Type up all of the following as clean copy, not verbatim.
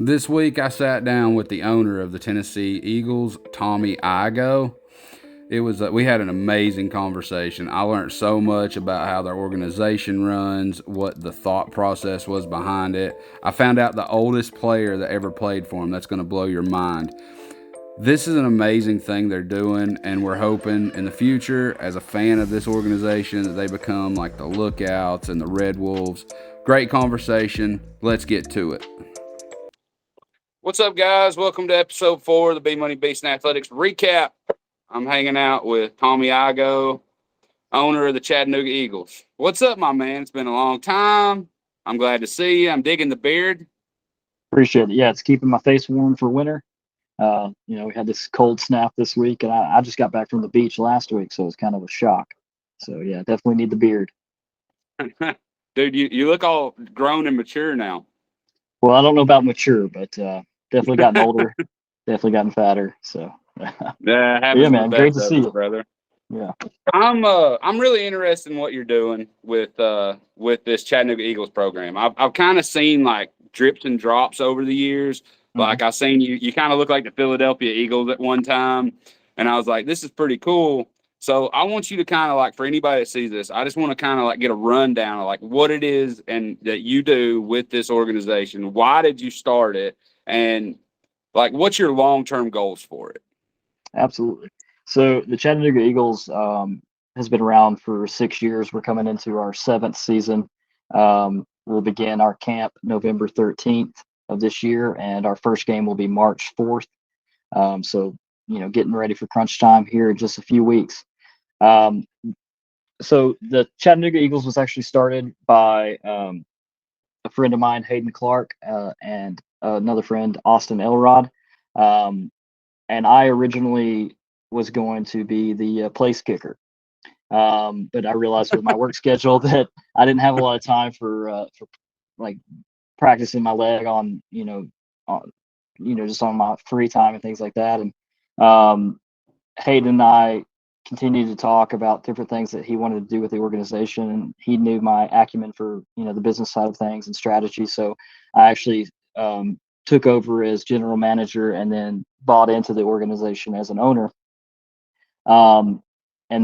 This week, I sat down with the owner of the Tennessee Eagles, Tommy Igou. We had an amazing conversation. I learned so much about how their organization runs, what the thought process was behind it. I found out the oldest player that ever played for them. That's going to blow your mind. This is an amazing thing they're doing, and we're hoping in the future, as a fan of this organization, that they become like the Lookouts and the Red Wolves. Great conversation. Let's get to it. What's up, guys? Welcome to episode 4 of the Bmoney Beastin Athletics recap. I'm hanging out with Tommy Igou, owner of the Chattanooga Eagles. What's up, my man? It's been a long time. I'm glad to see you. I'm digging the beard. Appreciate it. Yeah, it's keeping my face warm for winter. We had this cold snap this week, and I just got back from the beach last week, so it's kind of a shock. So, yeah, definitely need the beard. Dude, you look all grown and mature now. Well, I don't know about mature, but definitely gotten older, definitely gotten fatter. So, Yeah, man, great to see you, brother. Yeah, I'm really interested in what you're doing with this Chattanooga Eagles program. I've kind of seen like drips and drops over the years. Like I seen you kind of look like the Philadelphia Eagles at one time, and I was like, this is pretty cool. So I want you to kind of like, for anybody that sees this, I just want to kind of like get a rundown of like what it is and that you do with this organization. Why did you start it, and like what's your long-term goals for it? Absolutely. So the Chattanooga Eagles has been around for 6 years. We're coming into our 7th season. We'll begin our camp November 13th of this year, and our first game will be March 4th. So, getting ready for crunch time here in just a few weeks. So the Chattanooga Eagles was actually started by a friend of mine, Hayden Clark, and another friend, Austin Elrod. And I originally was going to be the place kicker. But I realized with my work schedule that I didn't have a lot of time for like practicing my leg just on my free time and things like that. And Hayden and I continued to talk about different things that he wanted to do with the organization, and he knew my acumen for the business side of things and strategy. So I actually took over as general manager and then bought into the organization as an owner. And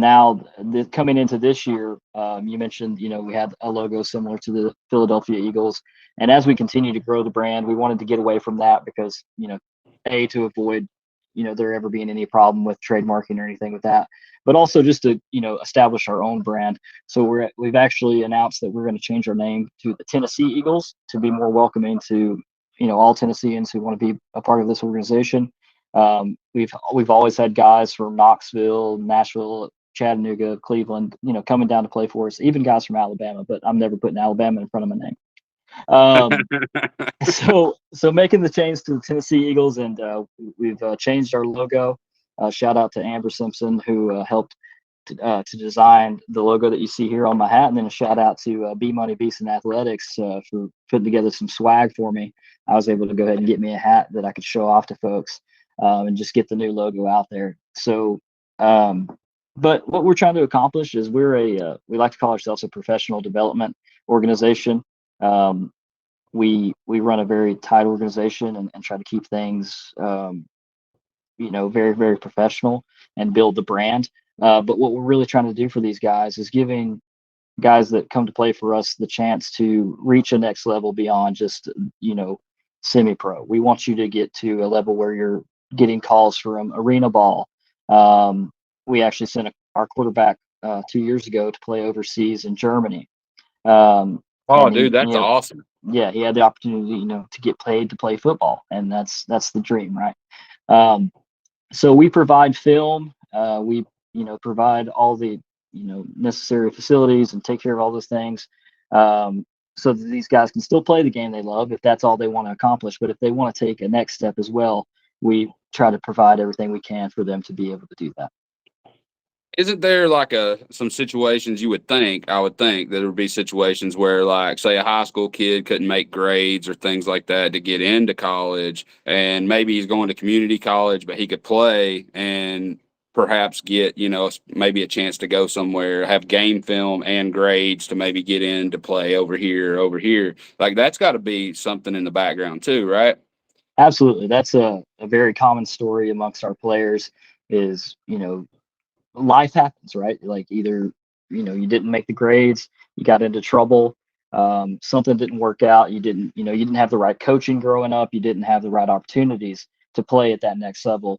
now coming into this year, you mentioned, we had a logo similar to the Philadelphia Eagles. And as we continue to grow the brand, we wanted to get away from that because, to avoid, there ever being any problem with trademarking or anything with that, but also just to, establish our own brand. So we've actually announced that we're going to change our name to the Tennessee Eagles to be more welcoming to, all Tennesseans who want to be a part of this organization. We've always had guys from Knoxville, Nashville, Chattanooga, Cleveland, coming down to play for us, even guys from Alabama, but I'm never putting Alabama in front of my name. So making the change to the Tennessee Eagles, and we've changed our logo. Shout out to Amber Simpson, who helped to design the logo that you see here on my hat, and then a shout out to Bmoney Beastin Athletics for putting together some swag for me. I was able to go ahead and get me a hat that I could show off to folks, and just get the new logo out there. So, but what we're trying to accomplish is we like to call ourselves a professional development organization. We run a very tight organization and try to keep things, very, very professional and build the brand. But what we're really trying to do for these guys is giving guys that come to play for us the chance to reach a next level beyond just, semi-pro. We want you to get to a level where you're getting calls from arena ball. We actually sent our quarterback 2 years ago to play overseas in Germany. Dude, that's awesome. Yeah, he had the opportunity, to get paid to play football, and that's the dream, right? So we provide film. We provide all the necessary facilities and take care of all those things, so that these guys can still play the game they love if that's all they want to accomplish. But if they want to take a next step as well, we try to provide everything we can for them to be able to do that. Isn't there like some situations I would think that there would be situations where, like, say a high school kid couldn't make grades or things like that to get into college, and maybe he's going to community college, but he could play and perhaps get, maybe a chance to go somewhere, have game film and grades to maybe get in to play over here. Like, that's got to be something in the background too, right? Absolutely. That's a very common story amongst our players is, life happens, right? Like either, you didn't make the grades, you got into trouble, something didn't work out, you didn't have the right coaching growing up, you didn't have the right opportunities to play at that next level.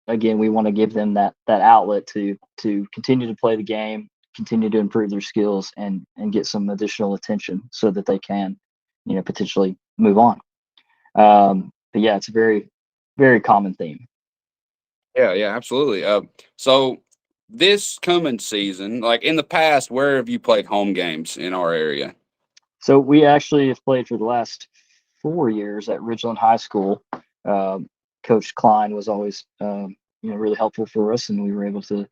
Again, we want to give them that outlet to continue to play the game, continue to improve their skills, and get some additional attention so that they can, potentially move on. But yeah, it's a very, very common theme. Yeah, yeah, absolutely. So this coming season, like in the past, where have you played home games in our area? So we actually have played for the last 4 years at Ridgeland High School. Um, Coach Klein was always, really helpful for us, and we were able to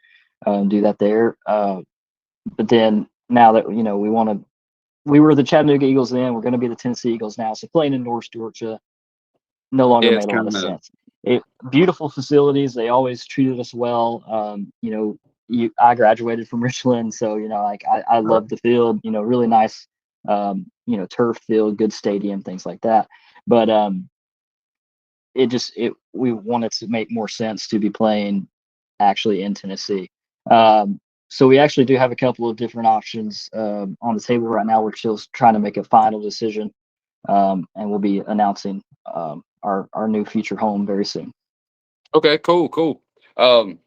do that there. But then now that we were the Chattanooga Eagles then, we're going to be the Tennessee Eagles now. So playing in North Georgia no longer Yeah, it's made a lot kind of of sense. Beautiful facilities. They always treated us well. I graduated from Richland, so like I love the field. Really nice, turf field, good stadium, things like that. But we wanted to make more sense to be playing actually in Tennessee. So we actually do have a couple of different options on the table right now. We're still trying to make a final decision, and we'll be announcing our new future home very soon. okay. Cool, cool. Um,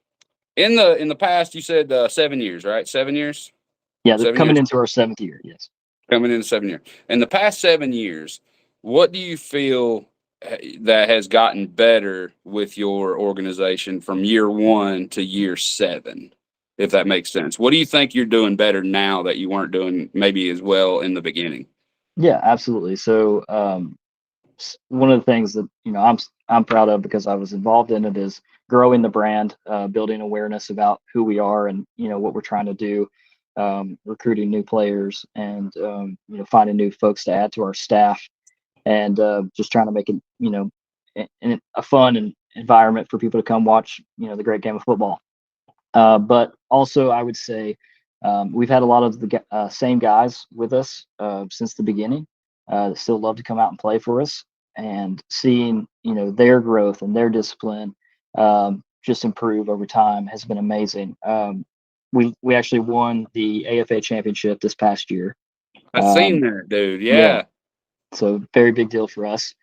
in the past, you said 7 years, right? 7 years, Yeah, they're 7 coming years. into our seventh year. Yes. Coming in 7 years. In the past 7 years, what do you feel that has gotten better with your organization from year one to year seven, if that makes sense? What do you think you're doing better now that you weren't doing maybe as well in the beginning? Yeah, absolutely. So one of the things that I'm proud of because I was involved in it is growing the brand, building awareness about who we are and what we're trying to do, recruiting new players and finding new folks to add to our staff, and just trying to make it a fun and environment for people to come watch the great game of football. But also, I would say we've had a lot of the same guys with us since the beginning that still love to come out and play for us. And seeing their growth and their discipline just improve over time has been amazing. We actually won the AFA championship this past year. I've seen that, dude. Yeah, Yeah. so very big deal for us.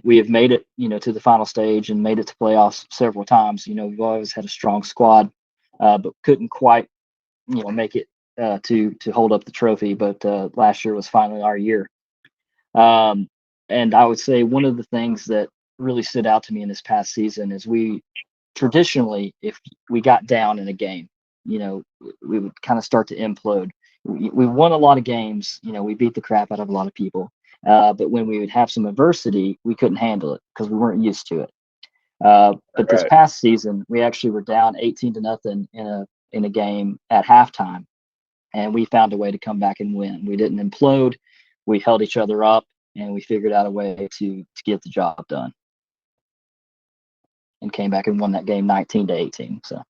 We have made it, to the final stage and made it to playoffs several times. We've always had a strong squad, but couldn't quite, make it to hold up the trophy. But last year was finally our year. Um, and I would say one of the things that really stood out to me in this past season is we traditionally, if we got down in a game, we would kind of start to implode. We won a lot of games, we beat the crap out of a lot of people. But when we would have some adversity, we couldn't handle it because we weren't used to it. But this Right. past season, we actually were down 18-0 in a game at halftime, and we found a way to come back and win. We didn't implode. We held each other up, and we figured out a way to get the job done, and came back and won that game 19-18. So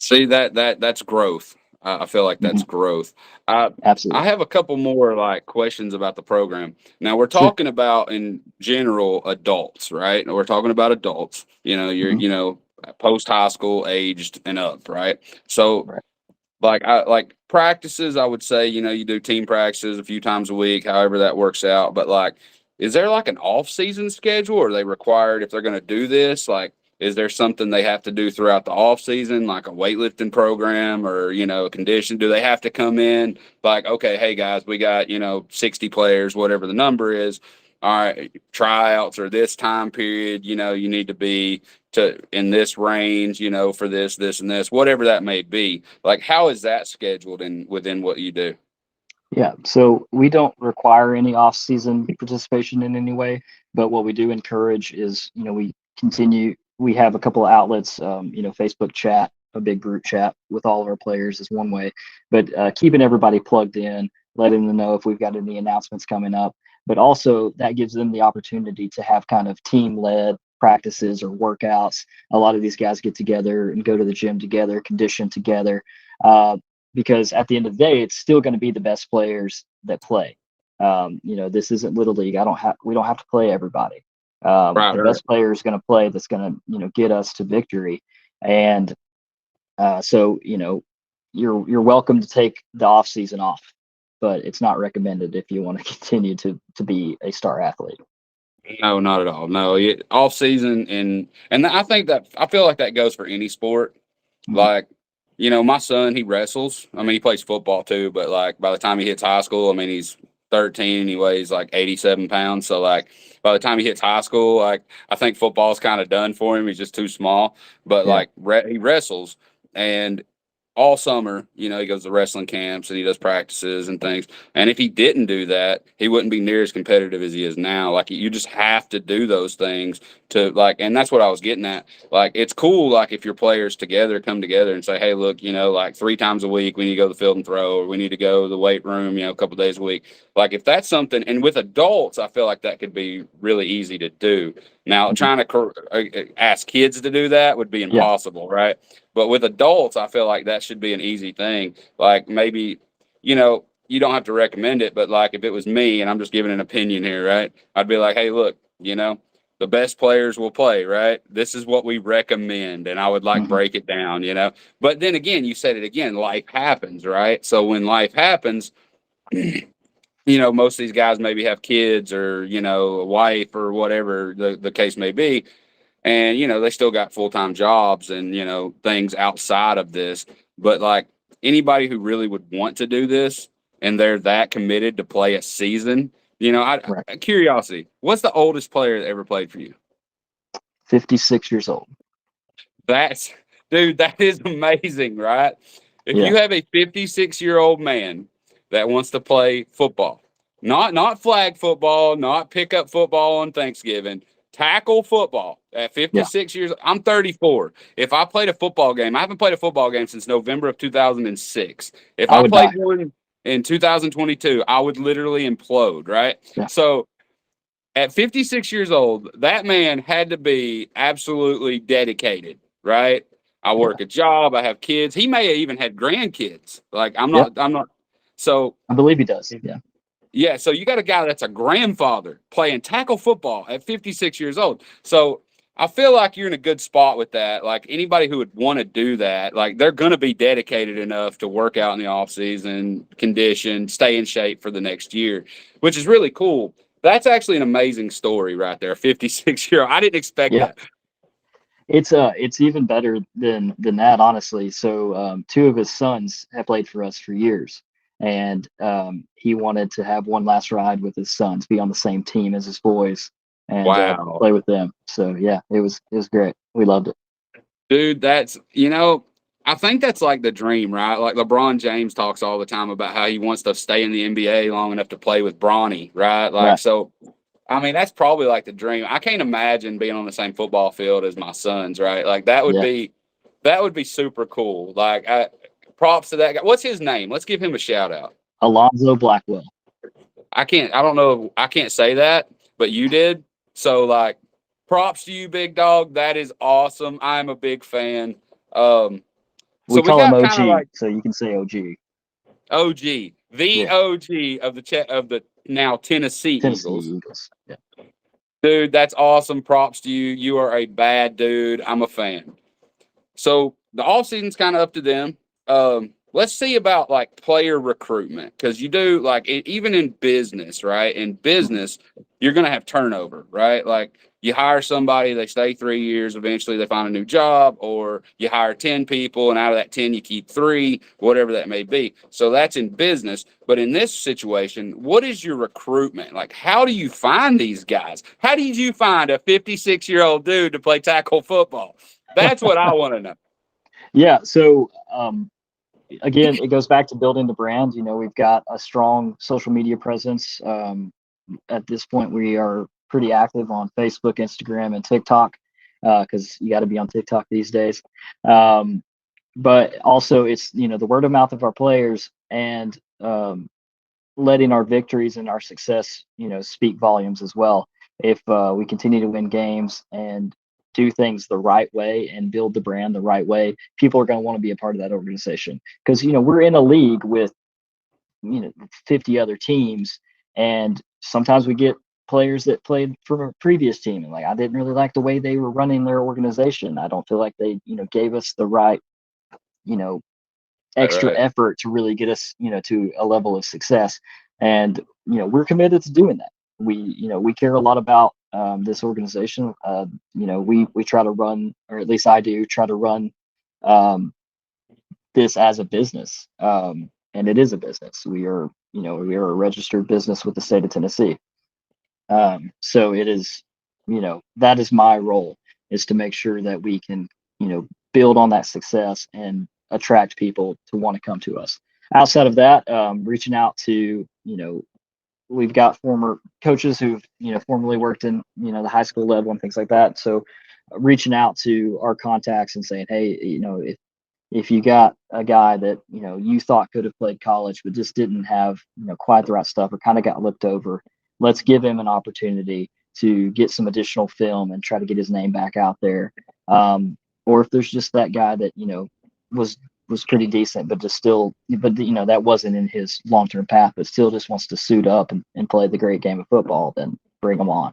See that's growth. I feel like that's mhm, growth. I I absolutely. have a couple more like questions about the program. Now we're Sure. talking about in general adults, right? We're talking about adults. You're Hmm. post high school aged and up, right? So Right. like practices, I would say, you do team practices a few times a week, however that works out. But like, is there like an off season schedule? Or are they required if they're going to do this? Like, is there something they have to do throughout the off season, like a weightlifting program or, a condition? Do they have to come in like, okay, hey guys, we got, 60 players, whatever the number is. All right, tryouts or this time period, you need to be to in this range, for this, and this, whatever that may be. Like, how is that scheduled in within what you do? Yeah, so we don't require any off-season participation in any way, but what we do encourage is, we have a couple of outlets, Facebook chat, a big group chat with all of our players is one way, but keeping everybody plugged in, letting them know if we've got any announcements coming up, but also that gives them the opportunity to have kind of team-led practices or workouts. A lot of these guys get together and go to the gym together, condition together. Uh, because at the end of the day, it's still going to be the best players that play. This isn't little league. We don't have to play everybody. Right, The right. best player is going to play. That's going to, get us to victory. And so, you're welcome to take the off season off, but it's not recommended if you want to continue to be a star athlete. No, not at all. No, off season and I feel like that goes for any sport. Mhm. Like, my son, he wrestles. I mean, he plays football too, but like by the time he hits high school, I mean, he's 13 and he weighs like 87 pounds. So like by the time he hits high school, like I think football's kind of done for him. He's just too small. But Yeah. like he wrestles, and all summer, he goes to wrestling camps and he does practices and things. And if he didn't do that, he wouldn't be near as competitive as he is now. Like you just have to do those things to like, and that's what I was getting at. Like it's cool, like if your players together come together and say, hey, look, like 3 times a week we need to go to the field and throw, or we need to go to the weight room, a couple days a week. Like if that's something, and with adults, I feel like that could be really easy to do. Now, Mhm. trying to ask kids to do that would be Yeah. impossible, right? But with adults, I feel like that should be an easy thing. Like maybe, you don't have to recommend it, but like if it was me and I'm just giving an opinion here, right? I'd be like, hey, look, the best players will play, right? This is what we recommend. And I would like Hmm. break it down. But then again, you said it again, life happens, right? So when life happens, most of these guys maybe have kids or, a wife or whatever the case may be. And, they still got full time jobs and, things outside of this. But like anybody who really would want to do this and they're that committed to play a season, Right. curiosity, what's the oldest player that ever played for you? 56 years old. That's, dude, that is amazing, right? If Yeah. you have a 56-year-old man that wants to play football, not flag football, not pickup football on Thanksgiving, tackle football at Yeah. 56 years, I'm 34. If I played a football game, I haven't played a football game since November of 2006. If I I would played die. one in 2022, I would literally implode, right? Yeah. So at 56 years old, that man had to be absolutely dedicated, right? I Yeah. work a job, I have kids. He may have even had grandkids. Like Yeah. I'm not. So I believe he does. Yeah. yeah, so you got a guy that's a grandfather playing tackle football at 56 years old. So I feel like you're in a good spot with that. Like anybody who would want to do that, like they're going to be dedicated enough to work out in the off season, condition, stay in shape for the next year, which is really cool. That's actually an amazing story right there. 56-year-old. I didn't expect Yeah. that. It's even better than that, honestly. So two of his sons have played for us for years, and he wanted to have one last ride with his sons, be on the same team as his boys, and Wow. play with them. So yeah, it was great. We loved it. Dude, I think that's like the dream, right? Like LeBron James talks all the time about how he wants to stay in the NBA long enough to play with Bronny, right? Like, Right. so, I mean, that's probably like the dream. I can't imagine being on the same football field as my sons, right? Like, Yeah. that would be super cool. Like, props to that guy. What's his name? Let's give him a shout out. Alonzo Blackwell. I don't know, I can't say that, but you did. So, like, props to you, big dog. That is awesome. I'm a big fan. Um, We So we call him got kind of OG, like so you can say OG. OG, the Yeah. OG of the now Tennessee Tennessee Eagles. Eagles. Yeah. Dude, that's awesome. Props to you. You are a bad dude. I'm a fan. So the off season's kind of up to them. Let's see about like player recruitment because you do like even in business, right? In Mhm. business, you're gonna have turnover, right? Like you hire somebody, they stay 3 years, eventually they find a new job, or you hire 10 people, and out of that 10, you keep three, whatever that may be. So that's in business. But in this situation, what is your recruitment? Like, how do you find these guys? How did you find a 56-year-old dude to play tackle football? That's what I want to know. Yeah. So again, it goes back to building the brand. We've got a strong social media presence. At this point, we are pretty active on Facebook, Instagram, and TikTok because you got to be on TikTok these days. Um, but also, it's the word of mouth of our players and letting our victories and our success, speak volumes as well. If we continue to win games and do things the right way and build the brand the right way, people are going to want to be a part of that organization because we're in a league with 50 other teams, And sometimes we get players that played for a previous team, and like I didn't really like the way they were running their organization. I don't feel like they, gave us the right, you know, extra Right. effort to really get us, to a level of success. And we're committed to doing that. We care a lot about this organization. We try to run, or at least I do try to run um, this as a business, and it is a business. We are a registered business with the state of Tennessee. So it is, that is my role, is to make sure that we can, build on that success and attract people to want to come to us. Outside of that, reaching out to, we've got former coaches who've, formerly worked in, the high school level and things like that. So reaching out to our contacts and saying, hey, if you got a guy that you thought could have played college but just didn't have quite the right stuff, or kind of got looked over, let's give him an opportunity to get some additional film and try to get his name back out there. Or if there's just that guy that was pretty decent but that wasn't in his long-term path, but still just wants to suit up and play the great game of football, then bring him on.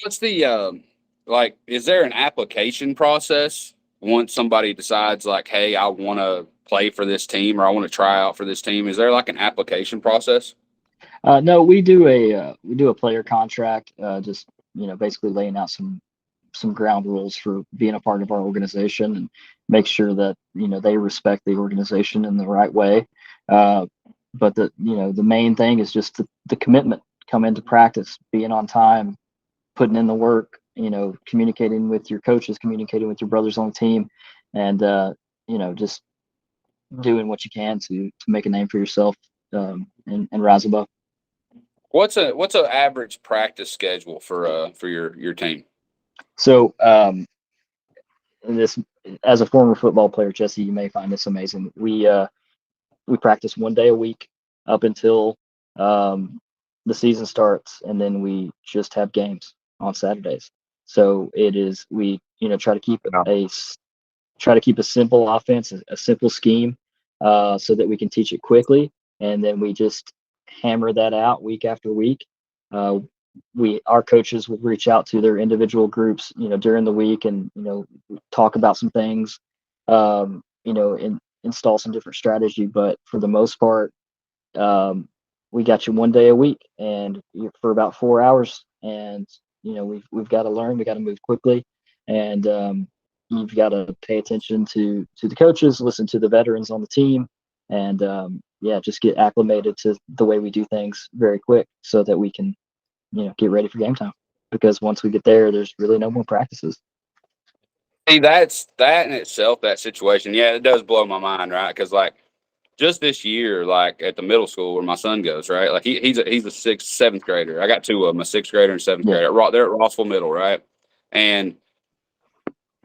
What's the like? Is there an application process once somebody decides like, hey, I want to play for this team or I want to try out for this team? Is there like an application process? No, we do a player contract, just basically laying out some ground rules for being a part of our organization, and make sure that they respect the organization in the right way. Uh, but the main thing is just the commitment, come into practice, being on time, putting in the work, communicating with your coaches, communicating with your brothers on the team, and just doing what you can to make a name for yourself, and rise above. What's a average practice schedule for your team? So, this, as a former football player, Jesse, you may find this amazing. We practice 1 day a week up until the season starts, and then we just have games on Saturdays. So it is, we try to keep a simple offense, a simple scheme, so that we can teach it quickly, and then we just hammer that out week after week. Uh, our coaches will reach out to their individual groups, during the week, and talk about some things, and install some different strategy. But for the most part, um, we got you 1 day a week, and for about 4 hours, and we've got to learn, we got to move quickly, and you've got to pay attention to the coaches, listen to the veterans on the team, and yeah, just get acclimated to the way we do things very quick, so that we can get ready for game time. Because once we get there, there's really no more practices. See, that's that in itself, that situation. Yeah, it does blow my mind, right? Because like just this year, like at the middle school where my son goes, right? Like he's a sixth, seventh grader. I got two of them, a sixth grader and seventh Yeah. grader. They're at Rossville Middle, right? And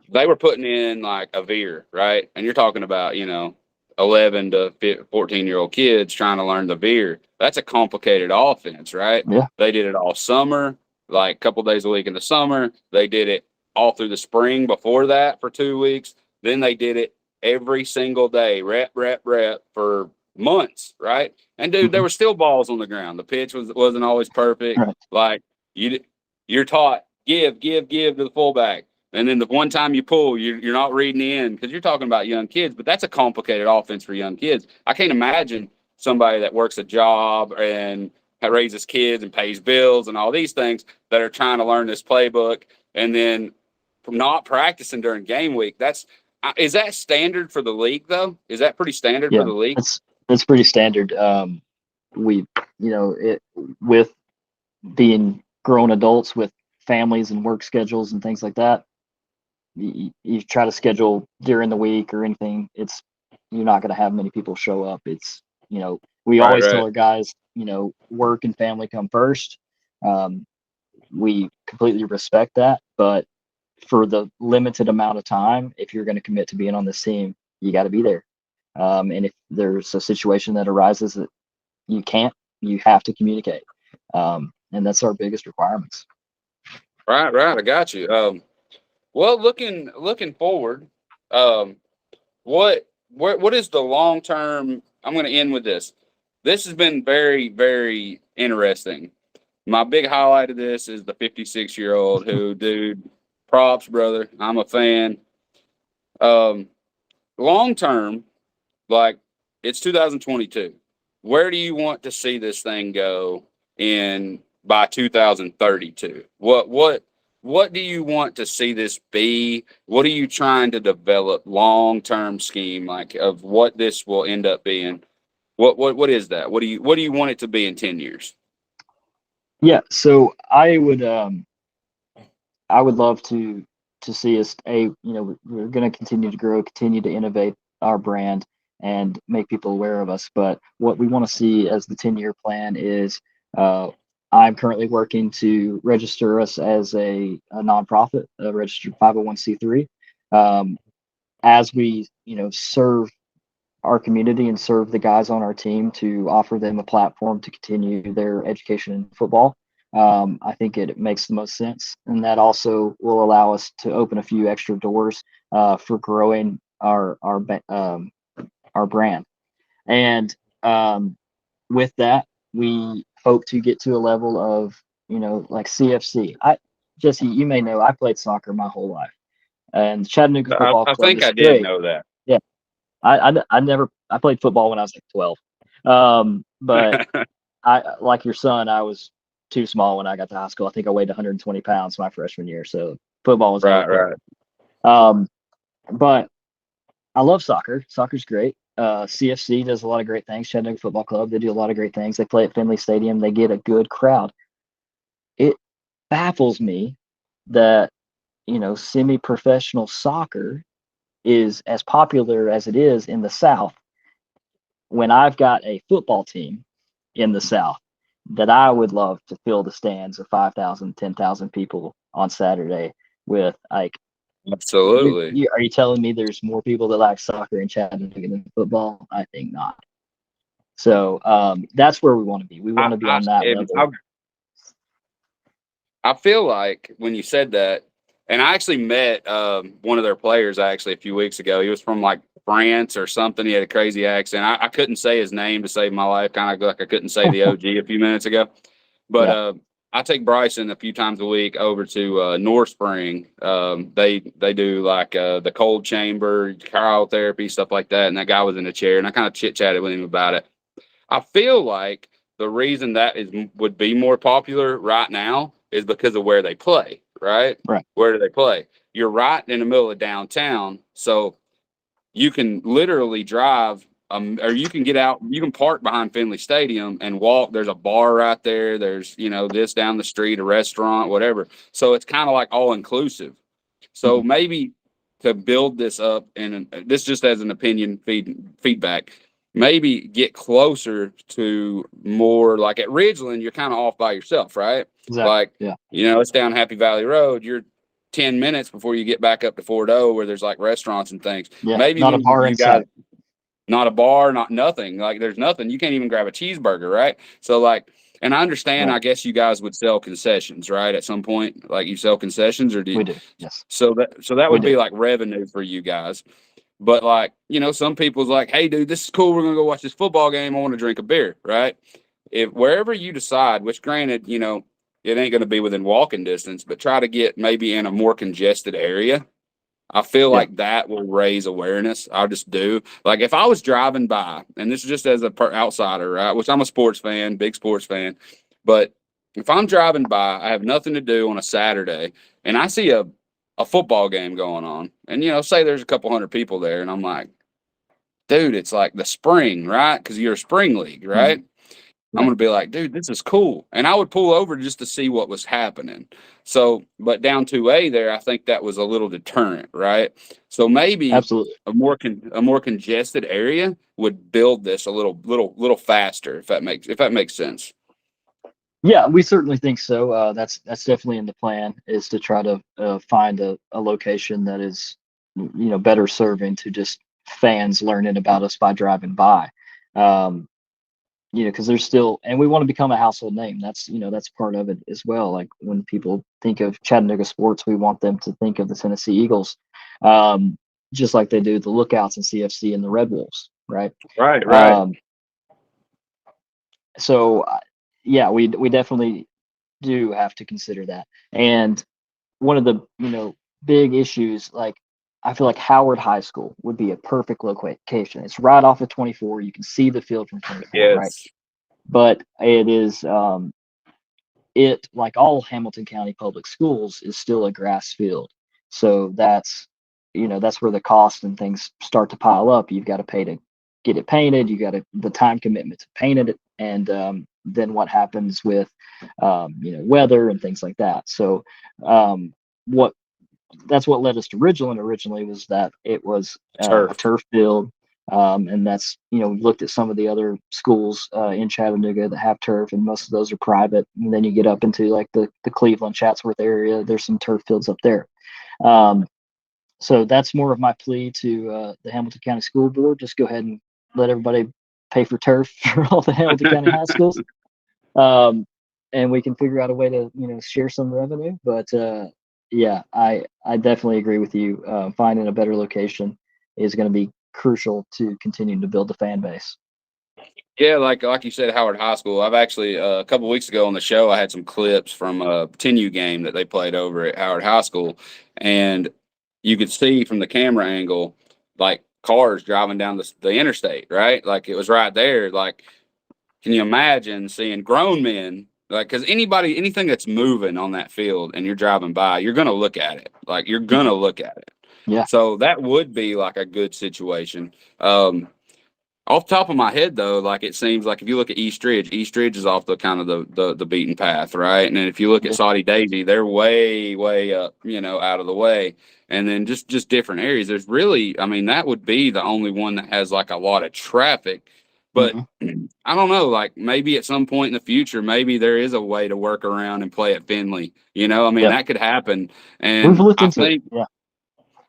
they were putting in like a veer, right? And you're talking about 11 to 14-year-old kids trying to learn the veer. That's a complicated offense, right? Yeah. They did it all summer, like a couple days a week in the summer. They did it all through the spring before that for 2 weeks. Then they did it every single day, rep, rep, rep for months, right? And dude, there Hmm. were still balls on the ground. The pitch wasn't always perfect. Right. Like you, you're taught give, give, give to the fullback. And then the one time you pull, you're not reading in, because you're talking about young kids, but that's a complicated offense for young kids. I can't imagine somebody that works a job and raises kids and pays bills and all these things that are trying to learn this playbook, and then from not practicing during game week. Is that standard for the league though? Is that pretty standard for Yeah, the league? it's pretty standard. We it, with being grown adults with families and work schedules and things like that, you try to schedule during the week or anything, you're not going to have many people show up. We Right, always tell right. our guys, work and family come first. Um, we completely respect that, but for the limited amount of time, if you're going to commit to being on this team, you got to be there. And if there's a situation that arises that you can't, you have to communicate. And that's our biggest requirements. Right, right. I got you. Well, looking forward, um, what is the long term? I'm going to end with this. this has been very, very interesting. My big highlight of this is the 56-year-old who, dude, props, brother. I'm a fan. Um, Long term, like it's 2022. Where do you want to see this thing go in by 2032? What do you want to see this be? What are you trying to develop long term scheme like of what this will end up being? What is that? What do you want it to be in 10 years? Yeah, so I would love to see us we're going to continue to grow, continue to innovate our brand and make people aware of us. But what we want to see as the 10-year plan is uh, I'm currently working to register us as a nonprofit, a registered 501c3. As we serve our community and serve the guys on our team to offer them a platform to continue their education in football. I think it makes the most sense, and that also will allow us to open a few extra doors for growing our brand. And with that, we hope to get to a level of like CFC. Jesse, you may know I played soccer my whole life, and Chattanooga Football I Club think is I did great. know that. Yeah, I played football when I was like 12. But I like your son, I was too small when I got to high school. I think I weighed 120 pounds my freshman year, so football was Right, never for right. me. Um, but I love soccer. Soccer's great. CFC does a lot of great things. Chattanooga Football Club, they do a lot of great things. They play at Finley Stadium. They get a good crowd. It baffles me that semi-professional soccer is as popular as it is in the South when I've got a football team in the South that I would love to fill the stands of 5,000, 10,000 people on Saturday with. Like, Absolutely. are you telling me there's more people that like soccer in Chattanooga than football? I think not. So that's where we want to be. We want to be on that And level. I feel like when you said that, and I actually met one of their players actually a few weeks ago. He was from like France or something. He had a crazy accent. I couldn't say his name to save my life, kind of like I couldn't say the OG a few minutes ago. But Yeah. I take Bryson a few times a week over to North Spring. They do like the cold chamber, cryotherapy, stuff like that. And that guy was in a chair, and I kind of chit chatted with him about it. I feel like the reason that would be more popular right now is because of where they play, right? Right. Where do they play? You're right in the middle of downtown, so you can literally drive, or you can get out, you can park behind Finley Stadium and walk. There's a bar right there. There's this down the street, a restaurant, whatever. So it's kind of like all inclusive. So Mhm. maybe to build this up, and this just as an opinion feedback, maybe get closer to more like at Ridgeland, you're kind of off by yourself, right? Exactly. Like, Yeah. it's down Happy Valley Road. You're 10 minutes before you get back up to Fort O where there's like restaurants and things. Yeah. Maybe Not a when bar you in guys, sight. not a bar, not nothing. Like there's nothing. You can't even grab a cheeseburger, right? So like, and I understand. Right. I guess you guys would sell concessions, right? At some point, like you sell concessions, or do We do. Yes. so that We would do. be like revenue for you guys. But like, some people's like, hey, dude, this is cool. We're gonna go watch this football game. I want to drink a beer, right? If wherever you decide, which granted, it ain't gonna be within walking distance, but try to get maybe in a more congested area. I feel Yeah. like that will raise awareness. I just do. Like if I was driving by, and this is just as a outsider, right? Which I'm a sports fan, big sports fan, but if I'm driving by, I have nothing to do on a Saturday, and I see a football game going on, and say there's a couple hundred people there, and I'm like, dude, it's like the spring, right? Because you're a spring league, Mhm. right? I'm Right. gonna be like, dude, this is cool, and I would pull over just to see what was happening. So, but down 2A there, I think that was a little deterrent, right? So maybe Absolutely. a more congested area would build this a little faster, if that makes sense. Yeah, we certainly think so. That's definitely in the plan, is to try to find a location that is, better serving to just fans learning about us by driving by. Um, because there's still, and we want to become a household name. That's part of it as well. Like when people think of Chattanooga sports, we want them to think of the Tennessee Eagles, um, just like they do the Lookouts and CFC and the Red Wolves, right? Right, right. Um, So yeah, we definitely do have to consider that. And one of the big issues, like I feel like Howard High School would be a perfect location. It's right off of 24. You can see the field from 24, right? Yes. But it is it, like all Hamilton County public schools, is still a grass field. So that's where the cost and things start to pile up. You've got to pay to get it painted. You got to the time commitment to paint it, and then what happens with weather and things like that. So what that's what led us to Ridgeland originally, was that it was a Turf. turf field. And that's, we looked at some of the other schools in Chattanooga that have turf, and most of those are private. And then you get up into like the Cleveland, Chatsworth area, there's some turf fields up there. So that's more of my plea to the Hamilton County School Board. Just go ahead and let everybody pay for turf for all the Hamilton County high schools. And we can figure out a way to, share some revenue. But yeah, I definitely agree with you. Finding a better location is going to be crucial to continuing to build the fan base. Yeah, like you said, Howard High School. I've actually a couple weeks ago on the show, I had some clips from a 10U game that they played over at Howard High School, and you could see from the camera angle like cars driving down the interstate, right? Like it was right there. Like, can you imagine seeing grown men? Like, because anything that's moving on that field and you're driving by, you're gonna look at it. Like you're gonna look at it. Yeah. So that would be like a good situation. Off the top of my head, though, like it seems like if you look at East Ridge is off the kind of the beaten path, right? And then if you look at Saudi Daisy, they're way up, out of the way. And then just different areas. There's really, I mean, that would be the only one that has like a lot of traffic. But I don't know, like maybe at some point in the future, maybe there is a way to work around and play at Finley. I mean, that could happen. We've And looked into it. Yeah.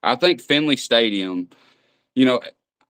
I think Finley Stadium, you know,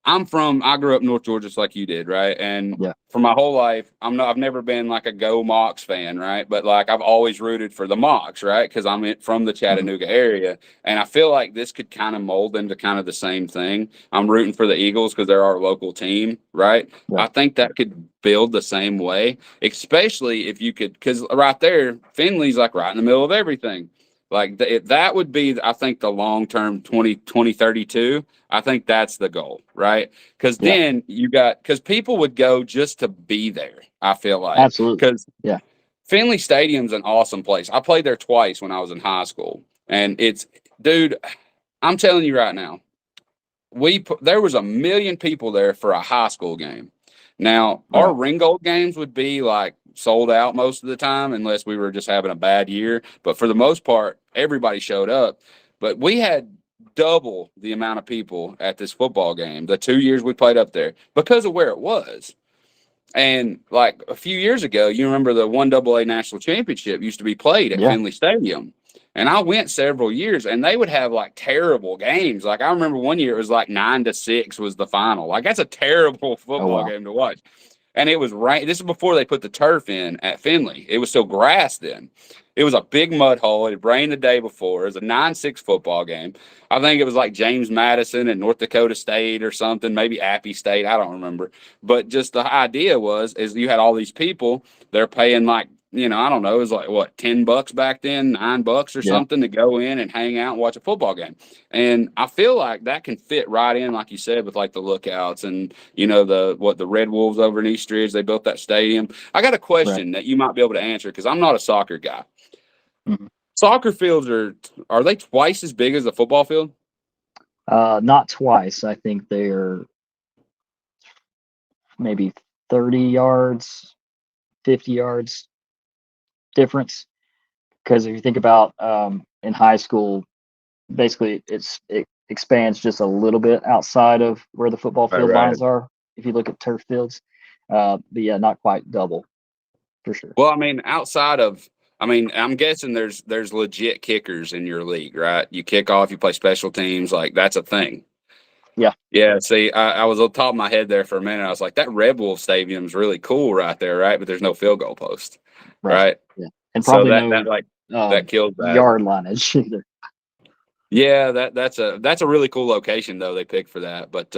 I grew up in North Georgia just like you did, right? And Yeah. for my whole life, I've never been like a Go Mocs fan, right? But like I've always rooted for the Mocs, right? Because from the Chattanooga area, and I feel like this could kind of mold into kind of the same thing. I'm rooting for the Eagles because they're our local team, right? Yeah. I think that could build the same way, especially if you could, because right there, Finley's like right in the middle of everything. Like that would be, I think, the long term 2032. I think that's the goal, right? Because then because people would go just to be there. I feel like Absolutely. because Yeah. Finley Stadium's an awesome place. I played there twice when I was in high school, and dude, I'm telling you right now, there was 1 million people there for a high school game. Now, our Ringgold games would be like sold out most of the time, unless we were just having a bad year. But for the most part, everybody showed up. But we had double the amount of people at this football game the 2 years we played up there because of where it was. And like a few years ago, you remember the 1AA National Championship used to be played at Finley Stadium. And I went several years, and they would have like terrible games. Like I remember one year it was like 9-6 was the final. Like that's a terrible football game to watch. And it was rain. This is before they put the turf in at Finley. It was still grass then. It was a big mud hole. It rained the day before. It was a 9-6 football game. I think it was like James Madison and North Dakota State or something, maybe Appy State. I don't remember. But just the idea is you had all these people. They're paying like, I don't know, it was like what, $10 back then, $9 or something to go in and hang out and watch a football game. And I feel like that can fit right in, like you said, with like the Lookouts and the Red Wolves over in East Ridge. They built that stadium. I got a question that you might be able to answer because I'm not a soccer guy. Soccer fields are they twice as big as a football field? Not twice. I think they're maybe 30 yards, 50 yards difference. Because if you think about in high school, basically it expands just a little bit outside of where the football field lines are. If you look at turf fields, but yeah, not quite double for sure. Well, I mean, I'm guessing there's legit kickers in your league, right? You kick off, you play special teams, like that's a thing. Yeah. Yeah. See, I was on top of my head there for a minute. I was like, that Red Wolf Stadium's really cool right there, right? But there's no field goal post, right? Yeah, and probably that kills that yard lineage either. Yeah, that's a really cool location though they picked for that. But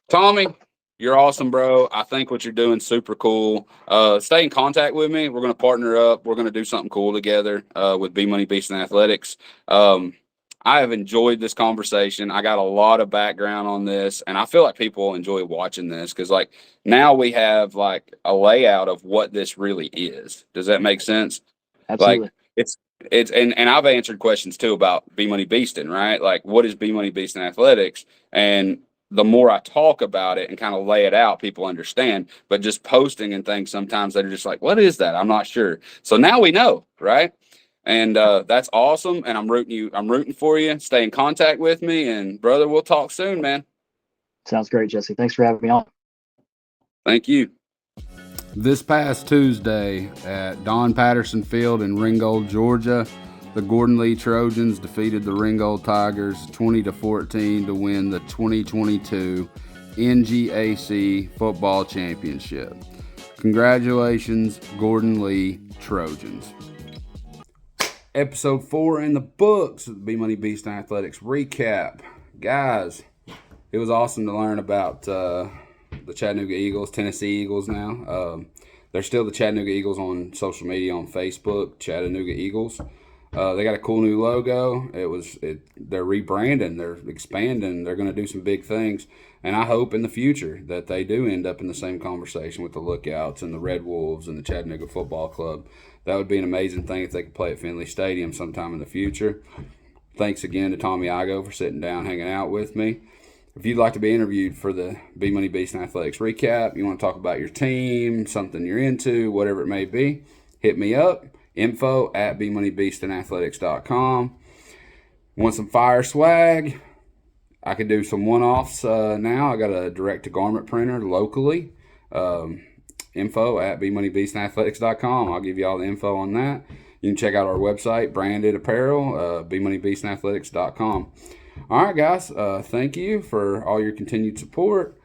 Tommy, You're awesome, bro. I think what you're doing super cool. Stay in contact with me. We're going to partner up. We're going to do something cool together with Bmoney Beastin Athletics. I have enjoyed this conversation. I got a lot of background on this, and I feel like people enjoy watching this because, like, now we have like a layout of what this really is. Does that make sense? Absolutely. Like, and I've answered questions too about Bmoney Beastin, right? Like, what is Bmoney Beastin Athletics? And the more I talk about it and kind of lay it out, people understand. But just posting and things, sometimes they're just like, what is that? I'm not sure. So now we know, right? And that's awesome. And I'm rooting for you. Stay in contact with me. And brother, we'll talk soon, man. Sounds great, Jesse. Thanks for having me on. Thank you. This past Tuesday at Don Patterson Field in Ringgold, Georgia, the Gordon Lee Trojans defeated the Ringgold Tigers 20-14 to win the 2022 NGAC Football Championship. Congratulations, Gordon Lee Trojans. Episode 4 in the books of the Bmoney Beastin Athletics recap. Guys, it was awesome to learn about the Chattanooga Eagles, Tennessee Eagles now. They're still the Chattanooga Eagles on social media, on Facebook, Chattanooga Eagles. They got a cool new logo. They're rebranding, they're expanding, they're going to do some big things. And I hope in the future that they do end up in the same conversation with the Lookouts and the Red Wolves and the Chattanooga Football Club. That would be an amazing thing if they could play at Finley Stadium sometime in the future. Thanks again to Tommy Igou for sitting down, hanging out with me. If you'd like to be interviewed for the Bmoney Beastin Athletics recap, you want to talk about your team, something you're into, whatever it may be, hit me up. info@bmoneybeastinathletics.com. Want some fire swag? I could do some one-offs now. I got a direct-to-garment printer locally. Info@bmoneybeastinathletics.com. I'll give you all the info on that. You can check out our website, branded apparel, bmoneybeastinathletics.com. All right, guys. Thank you for all your continued support.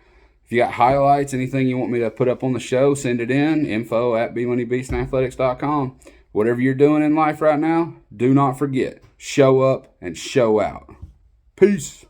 If you got highlights, anything you want me to put up on the show, send it in. Info@bmoneybeastinathletics.com. Whatever you're doing in life right now, do not forget, show up and show out. Peace.